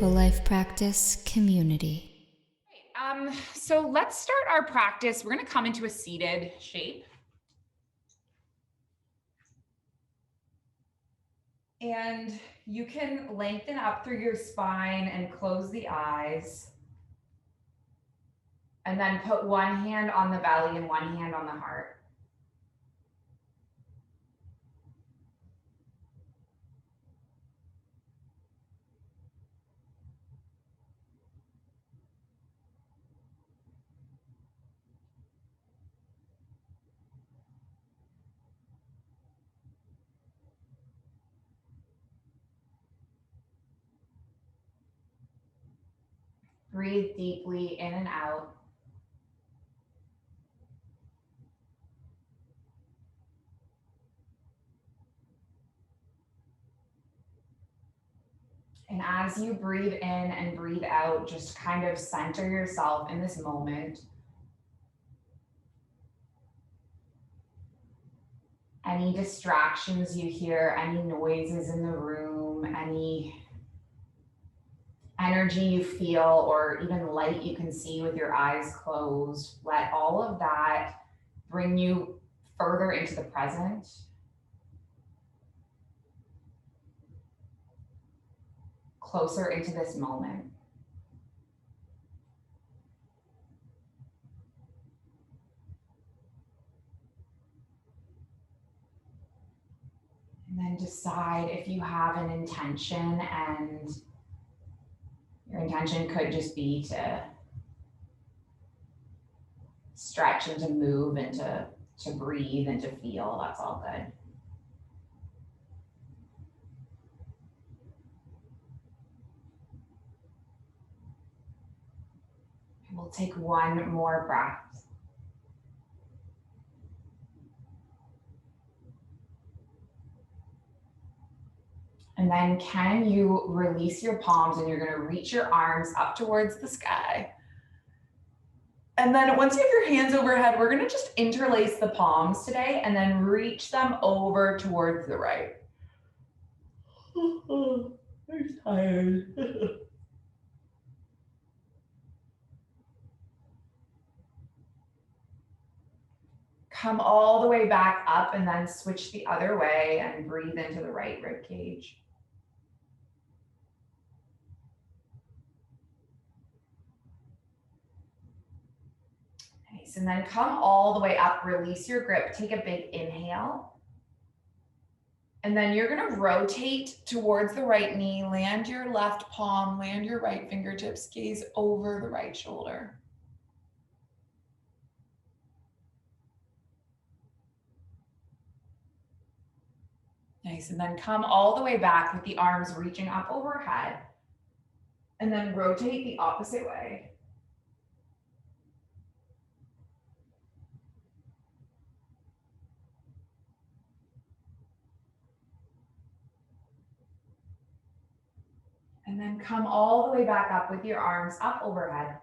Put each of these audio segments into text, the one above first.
Mindful Life Practice community. So let's start our practice. We're going to come into a seated shape. And you can lengthen up through your spine and close the eyes. And then put one hand on the belly and one hand on the heart. Breathe deeply in and out. And as you breathe in and breathe out, just kind of center yourself in this moment. Any distractions you hear, any noises in the room, any energy you feel, or even light you can see with your eyes closed, let all of that bring you further into the present. Closer into this moment. And then decide if you have an intention, and your intention could just be to stretch and to move and to breathe and to feel. That's all good. And we'll take one more breath. And then can you release your palms, and you're going to reach your arms up towards the sky. And then once you have your hands overhead, we're going to just interlace the palms today and then reach them over towards the right. I'm tired. Come all the way back up and then switch the other way and breathe into the right rib cage. Nice, and then come all the way up, release your grip, take a big inhale. And then you're gonna rotate towards the right knee, land your left palm, land your right fingertips, gaze over the right shoulder. Nice, and then come all the way back with the arms reaching up overhead. And then rotate the opposite way. And then come all the way back up with your arms up overhead.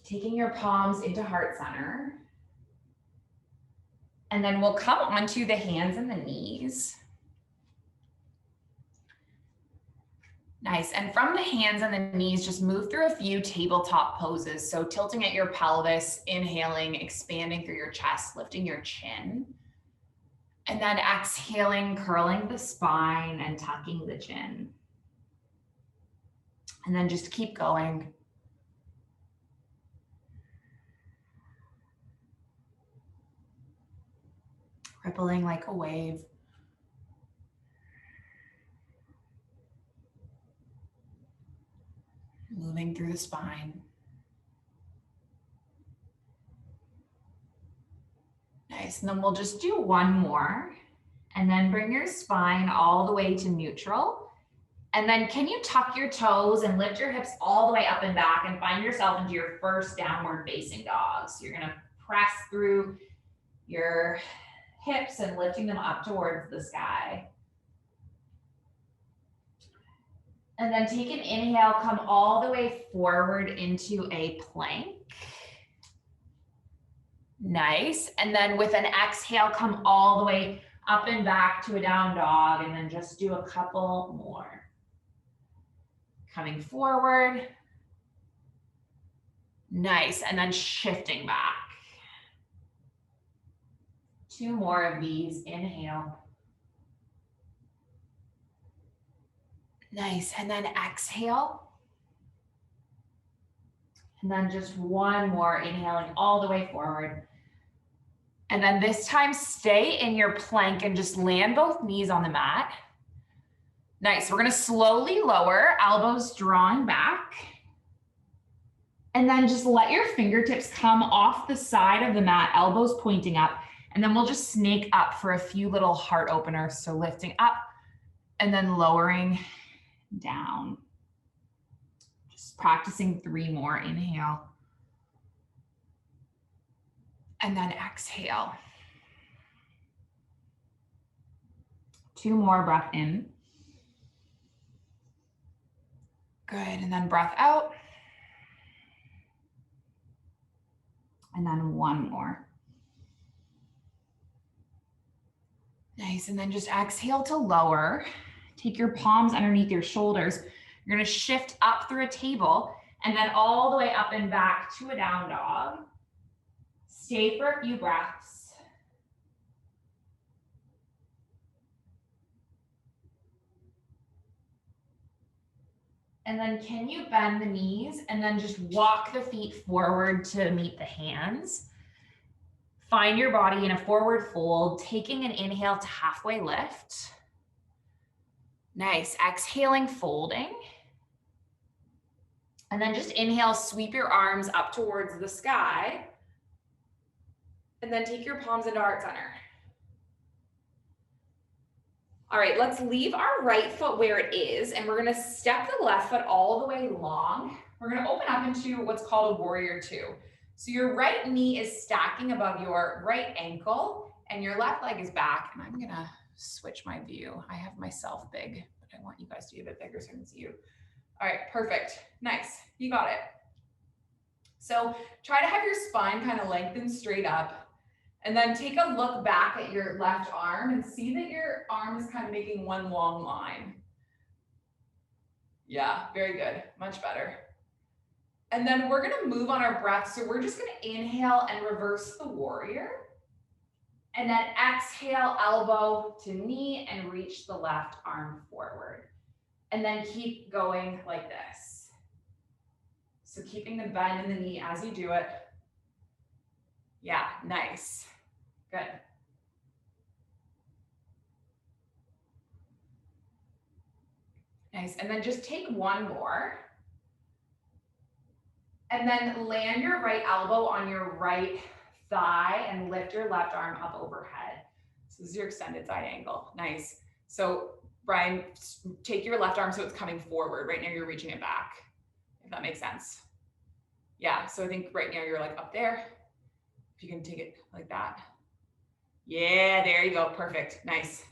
Taking your palms into heart center. And then we'll come onto the hands and the knees. Nice, and from the hands and the knees, just move through a few tabletop poses. So tilting at your pelvis, inhaling, expanding through your chest, lifting your chin. And then exhaling, curling the spine and tucking the chin. And then just keep going. Rippling like a wave. Moving through the spine. Nice, and then we'll just do one more. And then bring your spine all the way to neutral. And then can you tuck your toes and lift your hips all the way up and back and find yourself into your first downward facing dog. So you're gonna press through your hips and lifting them up towards the sky. And then take an inhale, come all the way forward into a plank. Nice. And then with an exhale, come all the way up and back to a down dog, and then just do a couple more. coming forward. Nice, and then shifting back. 2 more of these, inhale. Nice, and then exhale. And then just 1 more, inhaling all the way forward. And then this time, stay in your plank and just land both knees on the mat. Nice, we're gonna slowly lower, elbows drawing back. And then just let your fingertips come off the side of the mat, elbows pointing up. And then we'll just snake up for a few little heart openers. So lifting up and then lowering down. Just practicing 3 more. Inhale. And then exhale. 2 more, breath in. Good, and then breath out. And then 1 more. Nice, and then just exhale to lower. Take your palms underneath your shoulders. You're gonna shift up through a table and then all the way up and back to a down dog. Stay for a few breaths. And then can you bend the knees and then just walk the feet forward to meet the hands? Find your body in a forward fold, taking an inhale to halfway lift. Nice, exhaling, folding. And then just inhale, sweep your arms up towards the sky. And then take your palms into heart center. All right, let's leave our right foot where it is, and we're gonna step the left foot all the way long. We're gonna open up into what's called a warrior 2. So your right knee is stacking above your right ankle, and your left leg is back. And I'm gonna switch my view. I have myself big, but I want you guys to be a bit bigger so I can see you. All right, perfect, nice, you got it. So try to have your spine kind of lengthened straight up. And then take a look back at your left arm and see that your arm is kind of making one long line. Yeah, very good, much better. And then we're gonna move on our breath. So we're just gonna inhale and reverse the warrior. And then exhale, elbow to knee and reach the left arm forward. And then keep going like this. So keeping the bend in the knee as you do it. Yeah, nice. Good. Nice, and then just take 1 more. And then land your right elbow on your right thigh and lift your left arm up overhead. So this is your extended side angle, nice. So Brian, take your left arm so it's coming forward. Right now you're reaching it back, if that makes sense. Yeah, so I think right now you're like up there. If you can take it like that. Yeah, there you go, perfect, nice.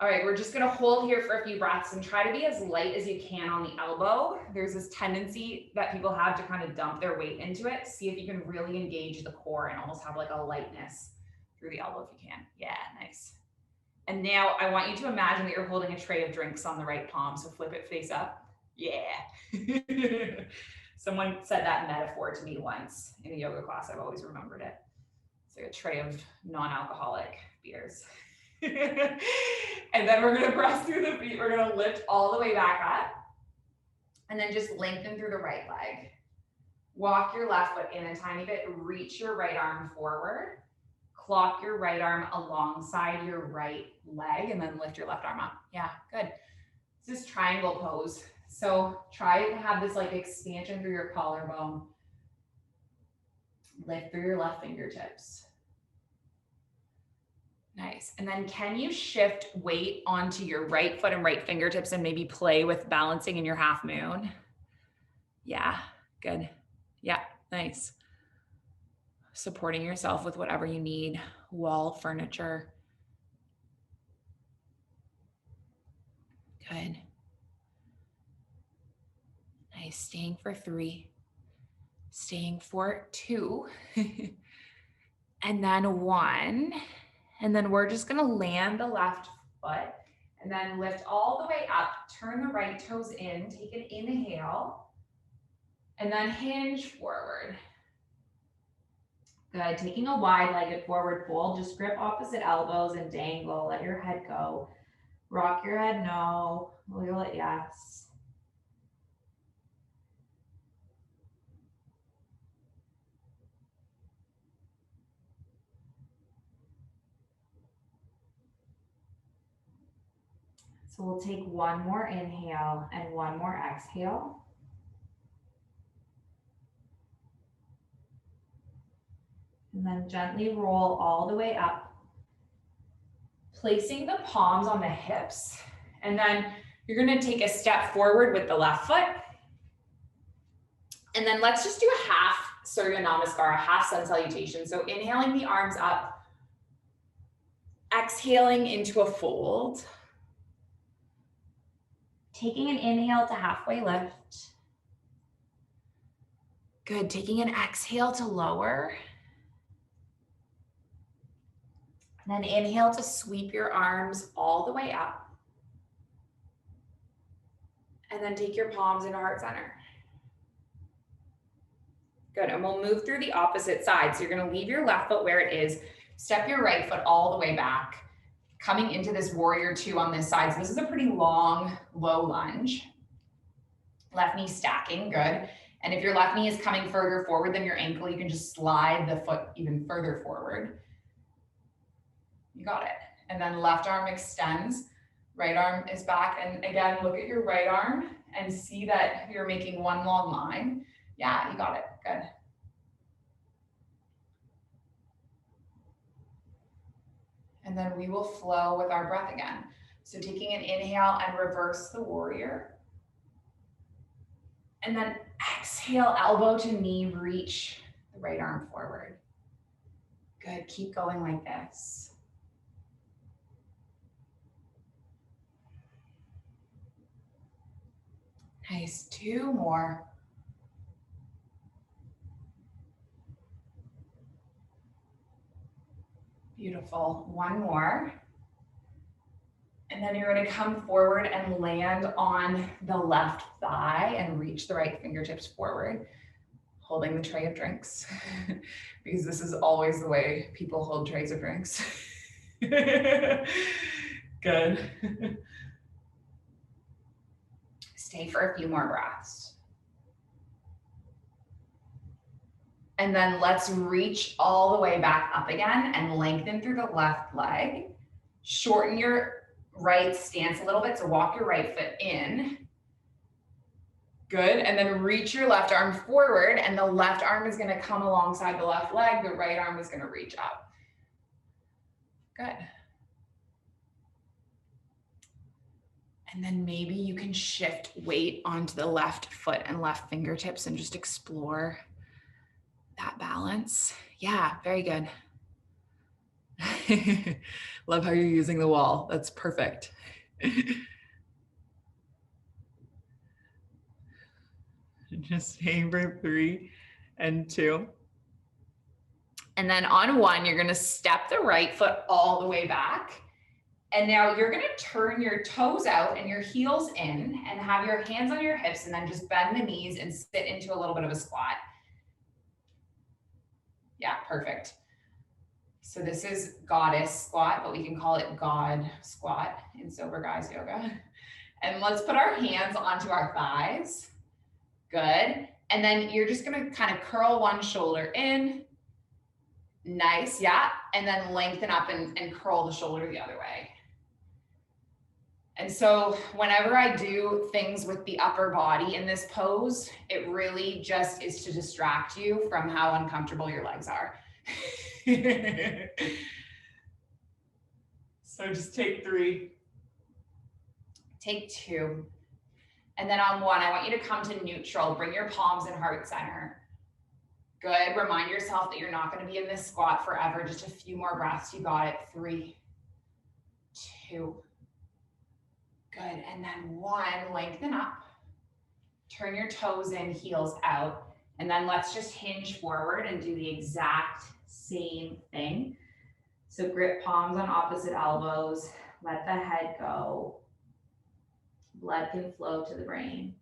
All right, we're just gonna hold here for a few breaths and try to be as light as you can on the elbow. There's this tendency that people have to kind of dump their weight into it. See if you can really engage the core and almost have like a lightness through the elbow if you can. Yeah, nice. And now I want you to imagine that you're holding a tray of drinks on the right palm, so flip it face up. Yeah. Someone said that metaphor to me once in a yoga class. I've always remembered it. It's like a tray of non-alcoholic beers. And then we're gonna press through the feet. We're gonna lift all the way back up. And then just lengthen through the right leg. Walk your left foot in a tiny bit. Reach your right arm forward. Clock your right arm alongside your right leg and then lift your left arm up. Yeah, good. This is triangle pose. So try to have this like expansion through your collarbone. Lift through your left fingertips. Nice. And then can you shift weight onto your right foot and right fingertips and maybe play with balancing in your half moon? Yeah, good. Yeah, nice. Supporting yourself with whatever you need, wall, furniture. Good. Nice, staying for 3, staying for 2, and then 1. And then we're just gonna land the left foot And then lift all the way up, turn the right toes in, take an inhale, and then hinge forward. Good, taking a wide-legged forward fold, just grip opposite elbows and dangle, let your head go. Rock your head no, wiggle it yes. So we'll take one more inhale and one more exhale. And then gently roll all the way up, placing the palms on the hips. And then you're gonna take a step forward with the left foot. And then let's just do a half Surya Namaskar, a half sun salutation. So inhaling the arms up, exhaling into a fold. Taking an inhale to halfway lift. Good, taking an exhale to lower. And then inhale to sweep your arms all the way up. And then take your palms into heart center. Good, and we'll move through the opposite side. So you're gonna leave your left foot where it is, step your right foot all the way back, coming into this warrior two on this side. So this is a pretty long, low lunge. Left knee stacking, good. And if your left knee is coming further forward than your ankle, you can just slide the foot even further forward. You got it. And then left arm extends, right arm is back. And again, look at your right arm and see that you're making one long line. Yeah, you got it, good. And then we will flow with our breath again. So taking an inhale and reverse the warrior. And then exhale, elbow to knee, reach the right arm forward. Good, keep going like this. Nice, two more. Beautiful, one more. And then you're gonna come forward and land on the left thigh and reach the right fingertips forward, holding the tray of drinks, because this is always the way people hold trays of drinks. Good. Stay for a few more breaths. And then let's reach all the way back up again and lengthen through the left leg. Shorten your right stance a little bit, so walk your right foot in. Good, and then reach your left arm forward, and the left arm is gonna come alongside the left leg, the right arm is gonna reach up. Good. And then maybe you can shift weight onto the left foot and left fingertips and just explore that balance. Yeah, very good. Love how you're using the wall. That's perfect. Just staying for 3 and 2. And then on 1, you're gonna step the right foot all the way back. And now you're gonna turn your toes out and your heels in and have your hands on your hips and then just bend the knees and sit into a little bit of a squat. Yeah, perfect. So this is goddess squat, but we can call it God squat in Sober Guys Yoga. And let's put our hands onto our thighs. Good. And then you're just gonna kind of curl one shoulder in. Nice, yeah. And then lengthen up and curl the shoulder the other way. And so whenever I do things with the upper body in this pose, it really just is to distract you from how uncomfortable your legs are. So just take 3. Take 2. And then on 1, I want you to come to neutral. Bring your palms in heart center. Good. Remind yourself that you're not going to be in this squat forever. Just a few more breaths. You got it. 3, 2. Good. And then 1, lengthen up. Turn your toes in, heels out. And then let's just hinge forward and do the exact same thing. So grip palms on opposite elbows. Let the head go. Blood can flow to the brain.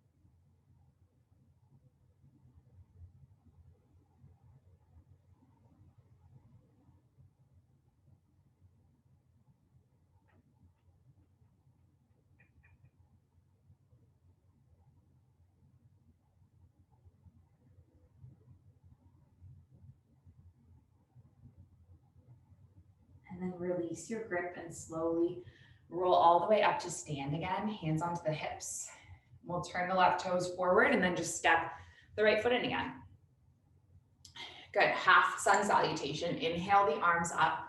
And then release your grip and slowly roll all the way up to stand again, hands onto the hips. We'll turn the left toes forward and then just step the right foot in again. Good, half sun salutation. Inhale the arms up.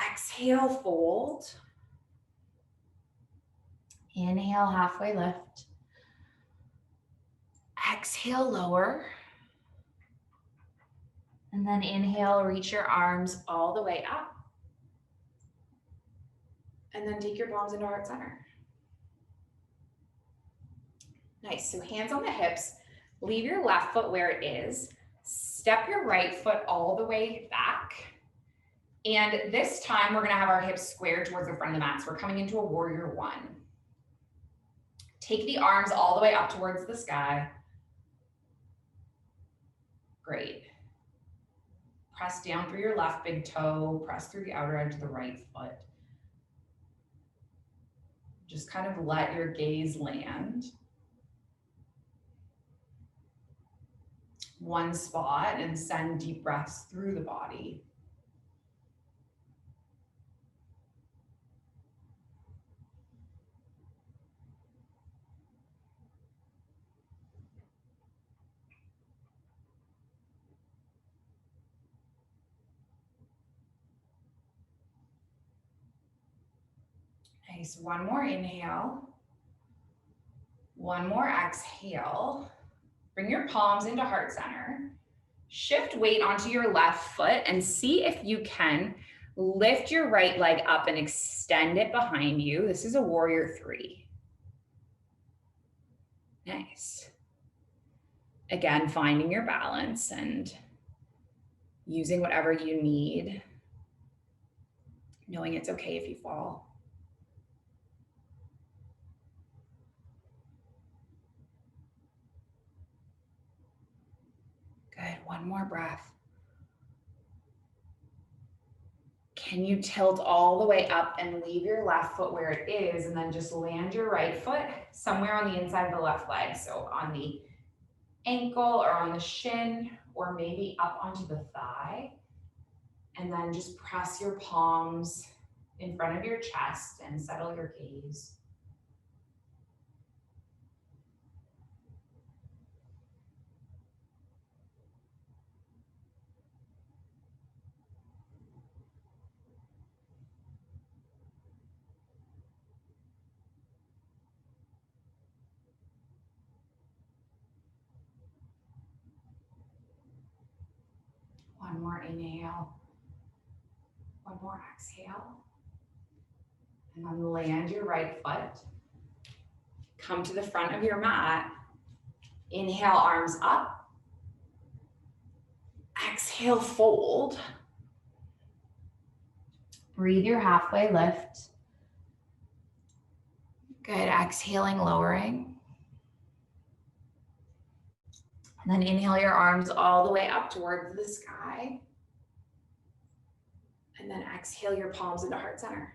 Exhale, fold. Inhale, halfway lift. Exhale, lower. And then inhale, reach your arms all the way up. And then take your palms into heart center. Nice, so hands on the hips. Leave your left foot where it is. Step your right foot all the way back. And this time we're gonna have our hips squared towards the front of the mat. So we're coming into a warrior one. Take the arms all the way up towards the sky. Great. Press down through your left big toe, press through the outer edge of the right foot. Just kind of let your gaze land. One spot and send deep breaths through the body. Nice, one more inhale. One more exhale. Bring your palms into heart center. Shift weight onto your left foot and see if you can lift your right leg up and extend it behind you. This is a warrior three. Nice. Again, finding your balance and using whatever you need, knowing it's okay if you fall. Good, one more breath. Can you tilt all the way up and leave your left foot where it is and then just land your right foot somewhere on the inside of the left leg. So on the ankle or on the shin or maybe up onto the thigh. And then just press your palms in front of your chest and settle your gaze. One more inhale, one more exhale. And then land your right foot. Come to the front of your mat. Inhale, arms up. Exhale, fold. Breathe your halfway lift. Good, exhaling, lowering. And then inhale your arms all the way up towards the sky. And then exhale your palms into heart center.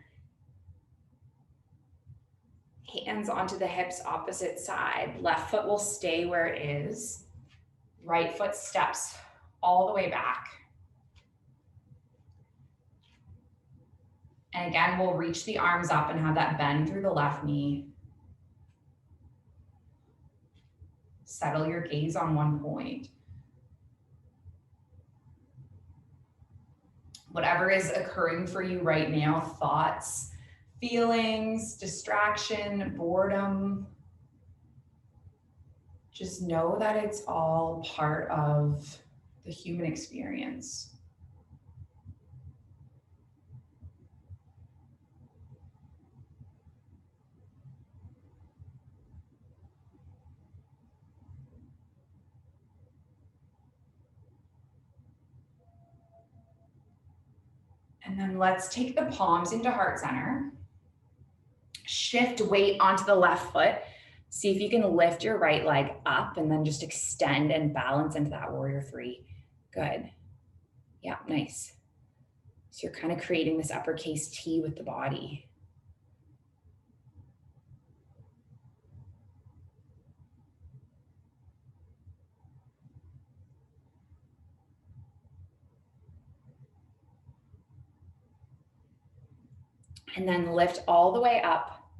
Hands onto the hips, opposite side. Left foot will stay where it is. Right foot steps all the way back. And again, we'll reach the arms up and have that bend through the left knee. Settle your gaze on one point. Whatever is occurring for you right now, thoughts, feelings, distraction, boredom, just know that it's all part of the human experience. And then let's take the palms into heart center. Shift weight onto the left foot. See if you can lift your right leg up and then just extend and balance into that warrior three. Good. Yeah, nice. So you're kind of creating this uppercase T with the body. And then lift all the way up,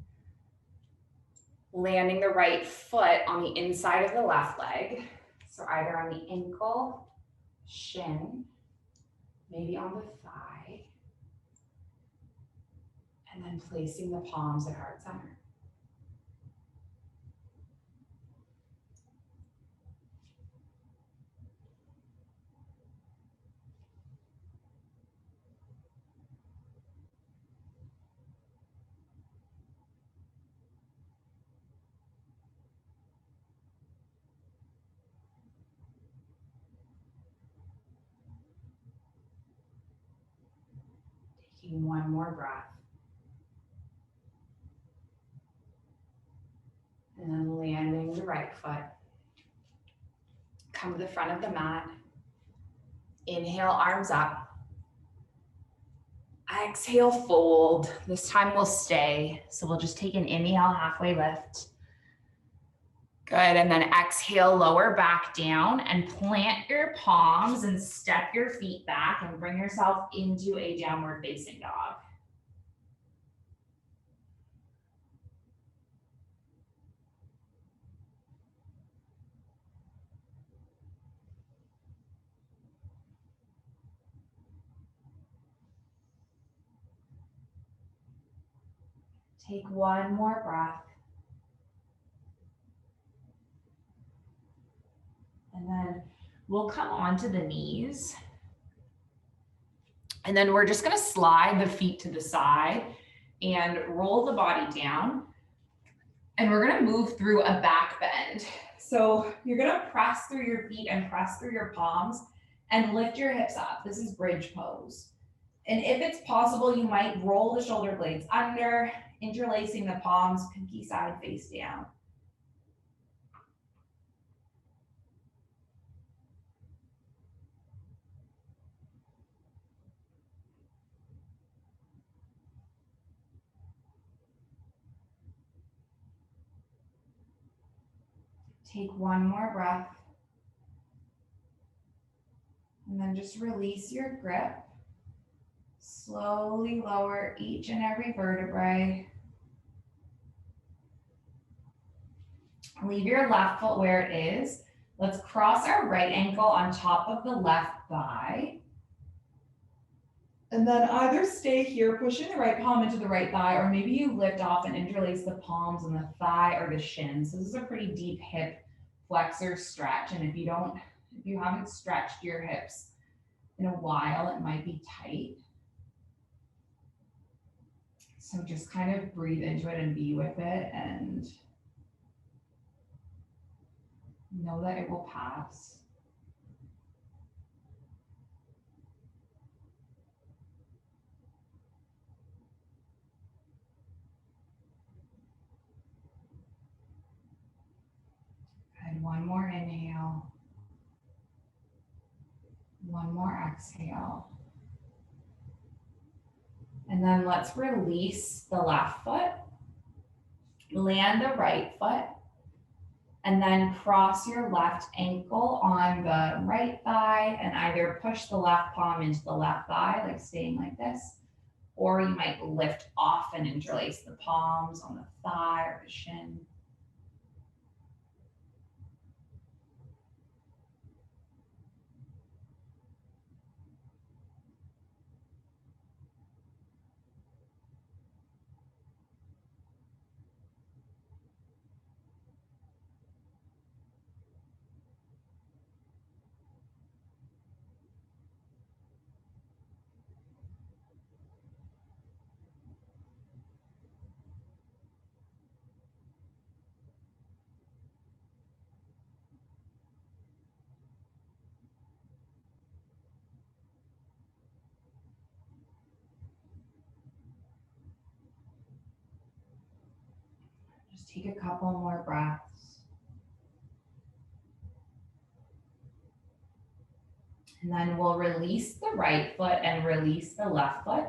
landing the right foot on the inside of the left leg. So either on the ankle, shin, maybe on the thigh, and then placing the palms at heart center. Taking one more breath. And then landing the right foot. Come to the front of the mat. Inhale, arms up. Exhale, fold. This time we'll stay. So we'll just take an inhale, halfway lift. Good, and then exhale, lower back down and plant your palms and step your feet back and bring yourself into a downward facing dog. Take one more breath. And then we'll come onto the knees. And then we're just gonna slide the feet to the side and roll the body down. And we're gonna move through a back bend. So you're gonna press through your feet and press through your palms and lift your hips up. This is bridge pose. And if it's possible, you might roll the shoulder blades under, interlacing the palms, pinky side face down. Take one more breath. And then just release your grip. Slowly lower each and every vertebrae. Leave your left foot where it is. Let's cross our right ankle on top of the left thigh. And then either stay here, pushing the right palm into the right thigh, or maybe you lift off and interlace the palms on the thigh or the shin. So this is a pretty deep hip flexor stretch. And if you haven't stretched your hips in a while, it might be tight. So just kind of breathe into it and be with it and know that it will pass. And one more inhale. One more exhale. And then let's release the left foot, land the right foot, and then cross your left ankle on the right thigh and either push the left palm into the left thigh, like staying like this, or you might lift off and interlace the palms on the thigh or the shin. Take a couple more breaths. And then we'll release the right foot and release the left foot.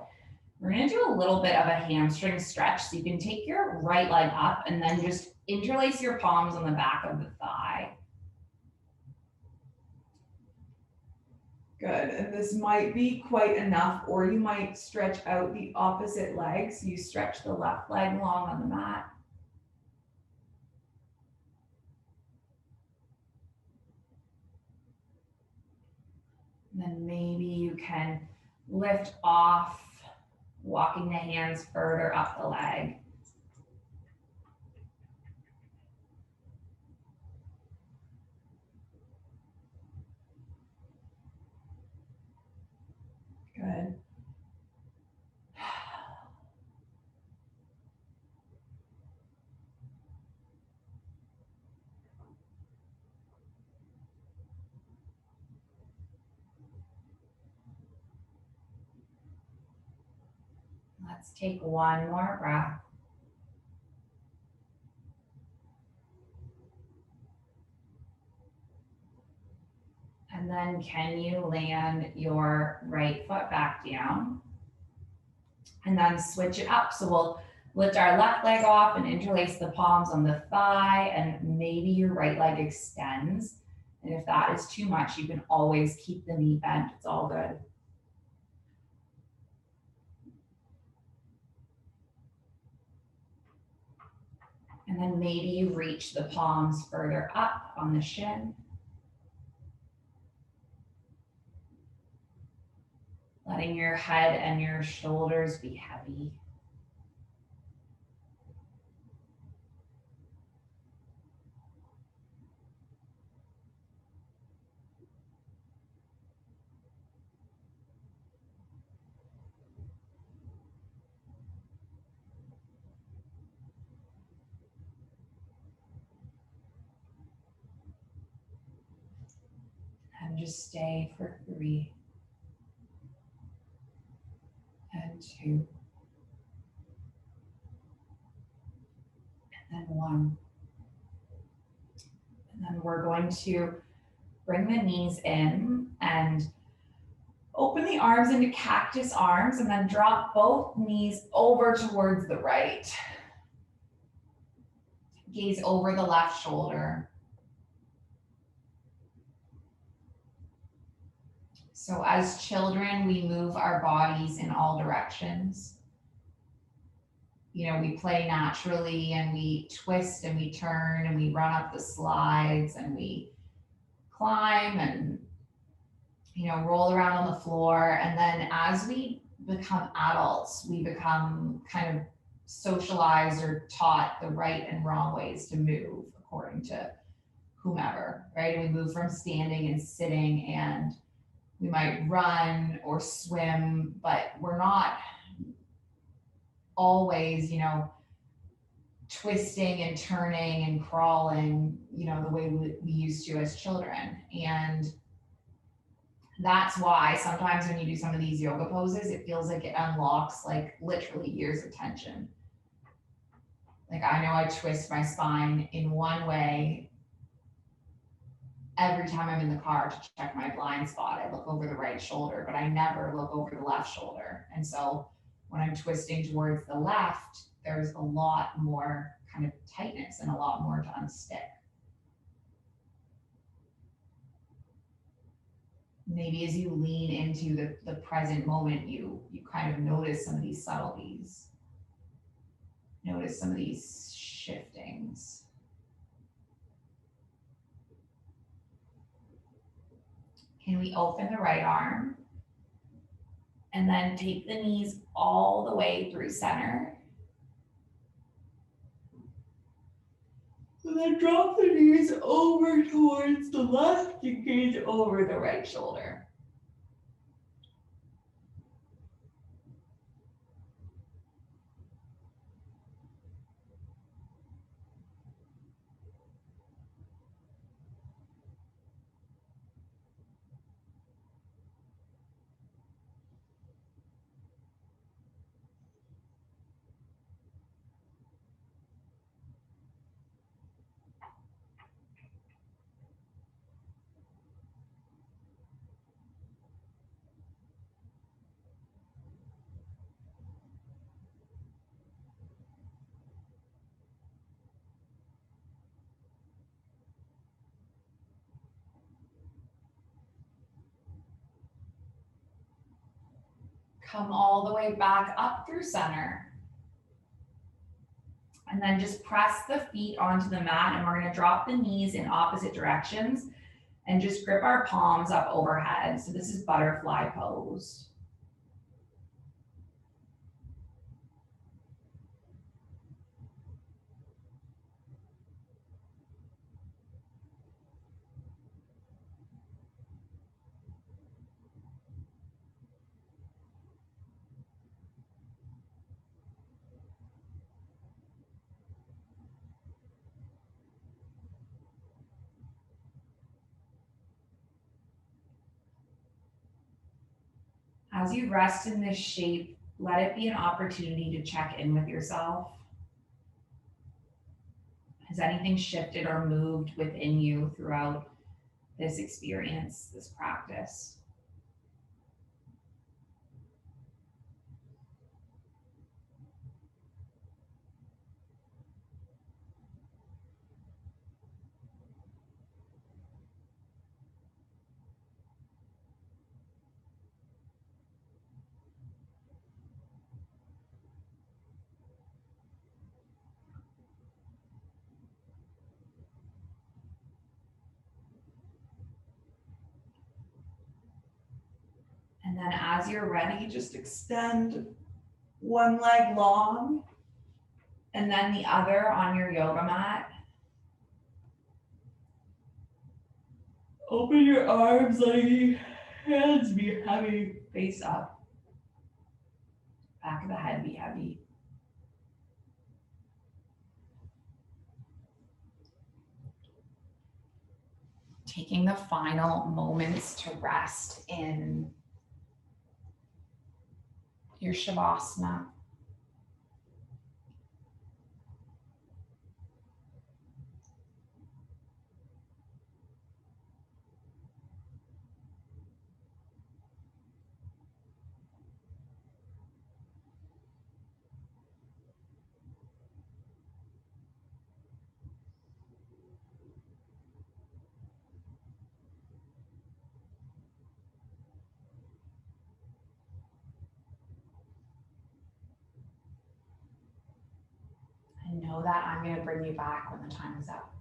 We're gonna do a little bit of a hamstring stretch. So you can take your right leg up and then just interlace your palms on the back of the thigh. Good, and this might be quite enough, or you might stretch out the opposite leg. So you stretch the left leg long on the mat. And then maybe you can lift off, walking the hands further up the leg. Good. Let's take one more breath. And then can you land your right foot back down? And then switch it up. So we'll lift our left leg off and interlace the palms on the thigh, and maybe your right leg extends. And if that is too much, you can always keep the knee bent. It's all good. And then maybe you reach the palms further up on the shin. Letting your head and your shoulders be heavy. And just stay for 3 and 2 and then 1. And then we're going to bring the knees in and open the arms into cactus arms, and then drop both knees over towards the right. Gaze over the left shoulder. So as children, we move our bodies in all directions. You know, we play naturally and we twist and we turn and we run up the slides and we climb and, you know, roll around on the floor. And then as we become adults, we become kind of socialized or taught the right and wrong ways to move according to whomever, right? And we move from standing and sitting, and we might run or swim, but we're not always, you know, twisting and turning and crawling, you know, the way we used to as children. And that's why sometimes when you do some of these yoga poses, it feels like it unlocks like literally years of tension. Like I know I twist my spine in one way every time I'm in the car to check my blind spot. I look over the right shoulder, but I never look over the left shoulder. And so when I'm twisting towards the left, there's a lot more kind of tightness and a lot more to unstick. Maybe as you lean into the present moment, you kind of notice some of these subtleties. Notice some of these shiftings. Can we open the right arm? And then take the knees all the way through center. And then drop the knees over towards the left and gaze over the right shoulder. Come all the way back up through center. And then just press the feet onto the mat, and we're going to drop the knees in opposite directions and just grip our palms up overhead. So this is butterfly pose. As you rest in this shape, let it be an opportunity to check in with yourself. Has anything shifted or moved within you throughout this experience, this practice? And then as you're ready, just extend one leg long and then the other on your yoga mat. Open your arms, letting your hands be heavy. Face up. Back of the head be heavy. Taking the final moments to rest in your Shavasana. And know that I'm going to bring you back when the time is up.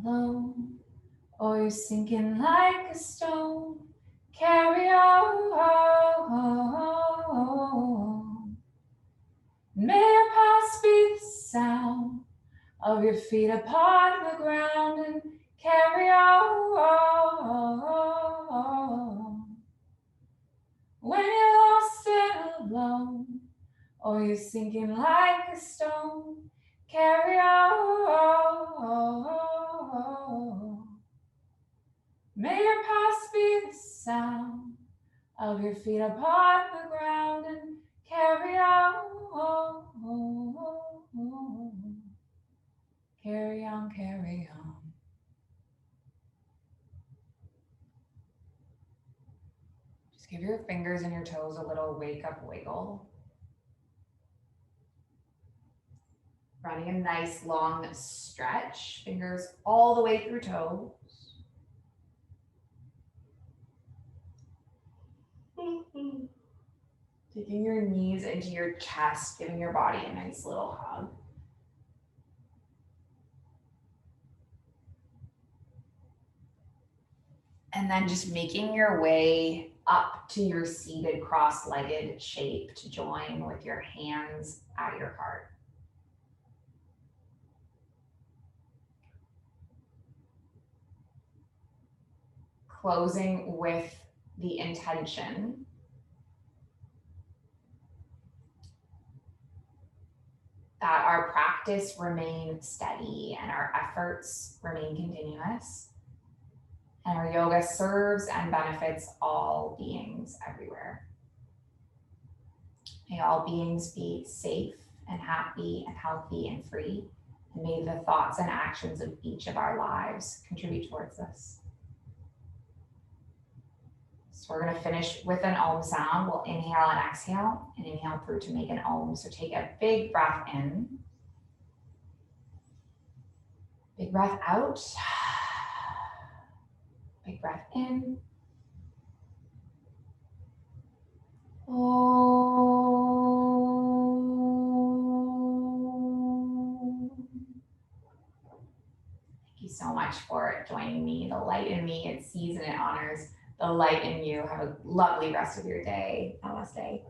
alone, or you're sinking like a stone. Carry on. May your pulse be the sound of your feet upon the ground, and carry on. When you're lost and alone, or you're sinking like a stone, carry on. May your pulse be the sound of your feet upon the ground, and carry on. Carry on, carry on. Just give your fingers and your toes a little wake up wiggle. Running a nice long stretch, fingers all the way through toes. Taking your knees into your chest, giving your body a nice little hug. And then just making your way up to your seated cross-legged shape to join with your hands at your heart. Closing with the intention that our practice remain steady and our efforts remain continuous, and our yoga serves and benefits all beings everywhere. May all beings be safe and happy and healthy and free, and may the thoughts and actions of each of our lives contribute towards this. So we're going to finish with an Om sound. We'll inhale and exhale, and inhale through to make an Om. So take a big breath in. Big breath out. Big breath in. Om. Thank you so much for joining me. The light in me, it sees and it honors the light in you. Have a lovely rest of your day. Namaste.